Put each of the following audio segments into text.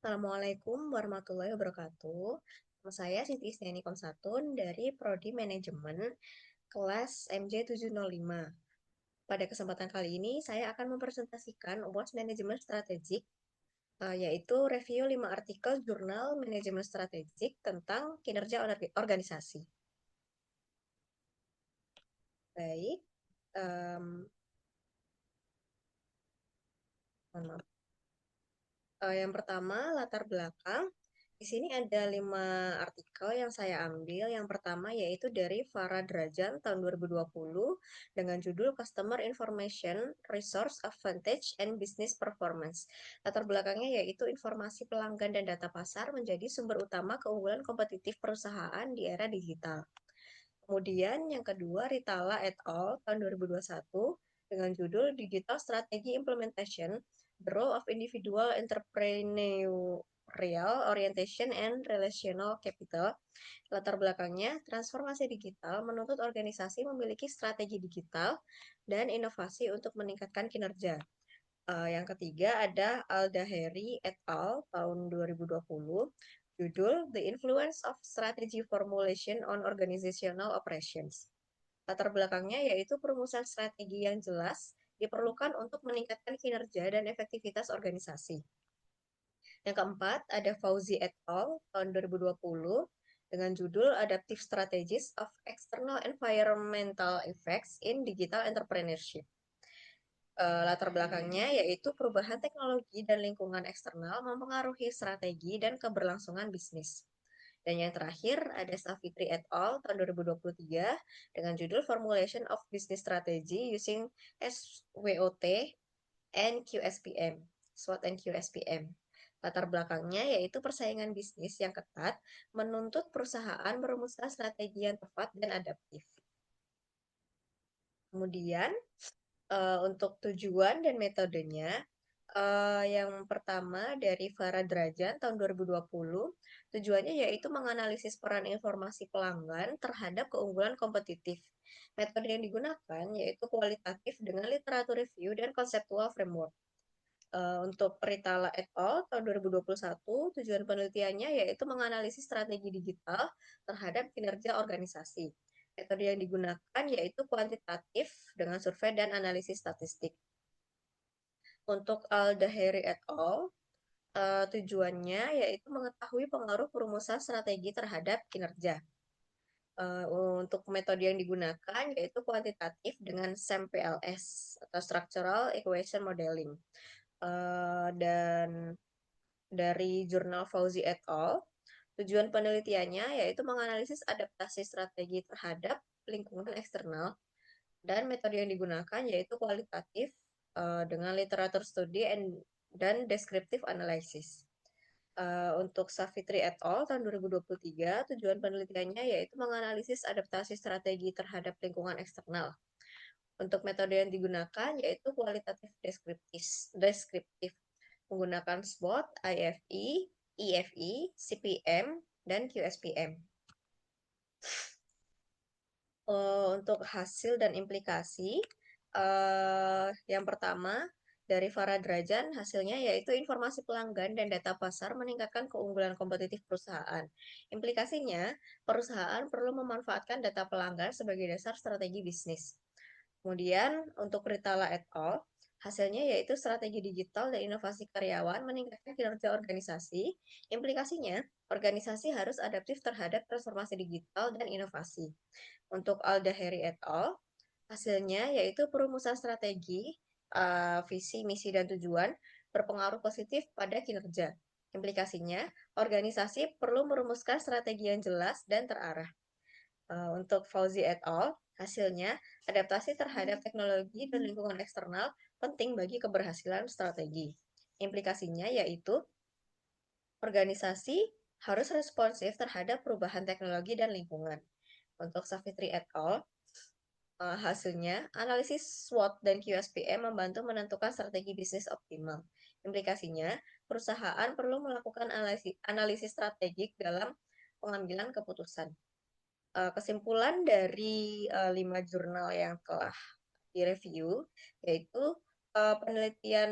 Assalamualaikum warahmatullahi wabarakatuh. Nama saya Siti Isniani Komsatun dari Prodi Manajemen kelas MJ705. Pada kesempatan kali ini, saya akan mempresentasikan Awards Manajemen Strategik, yaitu review 5 artikel jurnal manajemen strategik tentang kinerja organisasi. Baik, em, mohon maaf. Yang pertama, latar belakang. Di sini ada 5 artikel yang saya ambil. Yang pertama yaitu dari Farah Drajan tahun 2020 dengan judul Customer Information Resource Advantage and Business Performance. Latar belakangnya yaitu informasi pelanggan dan data pasar menjadi sumber utama keunggulan kompetitif perusahaan di era digital. Kemudian yang kedua, Ritala et al. Tahun 2021 dengan judul Digital Strategy Implementation, The Role of Individual Entrepreneurial Orientation and Relational Capital. Latar belakangnya, transformasi digital menuntut organisasi memiliki strategi digital dan inovasi untuk meningkatkan kinerja. Yang ketiga ada Al-Daheri et al. Tahun 2020, judul The Influence of Strategy Formulation on Organizational Operations. Latar belakangnya yaitu perumusan strategi yang jelas diperlukan untuk meningkatkan kinerja dan efektivitas organisasi. Yang keempat, ada Fauzi et al. Tahun 2020 dengan judul Adaptive Strategies of External Environmental Effects in Digital Entrepreneurship. Latar belakangnya yaitu perubahan teknologi dan lingkungan eksternal mempengaruhi strategi dan keberlangsungan bisnis. Dan yang terakhir ada Safitri et al. Tahun 2023 dengan judul Formulation of Business Strategy Using SWOT and QSPM. SWOT and QSPM. Latar belakangnya yaitu persaingan bisnis yang ketat menuntut perusahaan merumuskan strategi yang tepat dan adaptif. Kemudian untuk tujuan dan metodenya, yang pertama dari Farah Drajan tahun 2020, tujuannya yaitu menganalisis peran informasi pelanggan terhadap keunggulan kompetitif. Metode yang digunakan yaitu kualitatif dengan literatur review dan konseptual framework. Untuk Ritala et al. Tahun 2021, tujuan penelitiannya yaitu menganalisis strategi digital terhadap kinerja organisasi. Metode yang digunakan yaitu kuantitatif dengan survei dan analisis statistik. Untuk Al-Daheri et al., tujuannya yaitu mengetahui pengaruh perumusan strategi terhadap kinerja. Untuk metode yang digunakan yaitu kuantitatif dengan SAM-PLS atau Structural Equation Modeling. Dan dari jurnal Fauzi et al., tujuan penelitiannya yaitu menganalisis adaptasi strategi terhadap lingkungan eksternal dan metode yang digunakan yaitu kualitatif dengan literatur studi dan descriptive analysis. Untuk Safitri et al. Tahun 2023, tujuan penelitiannya yaitu menganalisis adaptasi strategi terhadap lingkungan eksternal. Untuk metode yang digunakan yaitu kualitatif deskriptif menggunakan SWOT, IFE, EFE, CPM, dan QSPM. Untuk hasil dan implikasi, yang pertama dari Farah Drajan hasilnya yaitu informasi pelanggan dan data pasar meningkatkan keunggulan kompetitif perusahaan. Implikasinya, perusahaan perlu memanfaatkan data pelanggan sebagai dasar strategi bisnis. Kemudian untuk Ritala et al., hasilnya yaitu strategi digital dan inovasi karyawan meningkatkan kinerja organisasi. Implikasinya, organisasi harus adaptif terhadap transformasi digital dan inovasi. Untuk Al-Daheri et al., hasilnya yaitu perumusan strategi, visi, misi, dan tujuan berpengaruh positif pada kinerja. Implikasinya, organisasi perlu merumuskan strategi yang jelas dan terarah. Untuk Fauzi et al., hasilnya adaptasi terhadap teknologi dan lingkungan eksternal penting bagi keberhasilan strategi. Implikasinya yaitu organisasi harus responsif terhadap perubahan teknologi dan lingkungan. Untuk Safitri et al., hasilnya analisis SWOT dan QSPM membantu menentukan strategi bisnis optimal. Implikasinya, perusahaan perlu melakukan analisis strategik dalam pengambilan keputusan. Kesimpulan dari 5 jurnal yang telah direview yaitu penelitian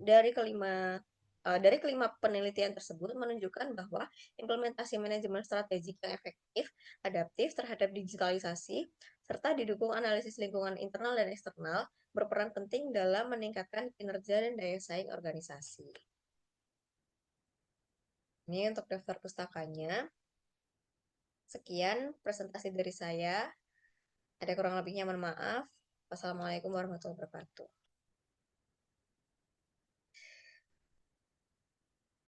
dari kelima Dari kelima penelitian tersebut menunjukkan bahwa implementasi manajemen strategik yang efektif, adaptif terhadap digitalisasi, serta didukung analisis lingkungan internal dan eksternal, berperan penting dalam meningkatkan kinerja dan daya saing organisasi. Ini untuk daftar pustakanya. Sekian presentasi dari saya. Ada kurang lebihnya mohon maaf. Wassalamualaikum warahmatullahi wabarakatuh.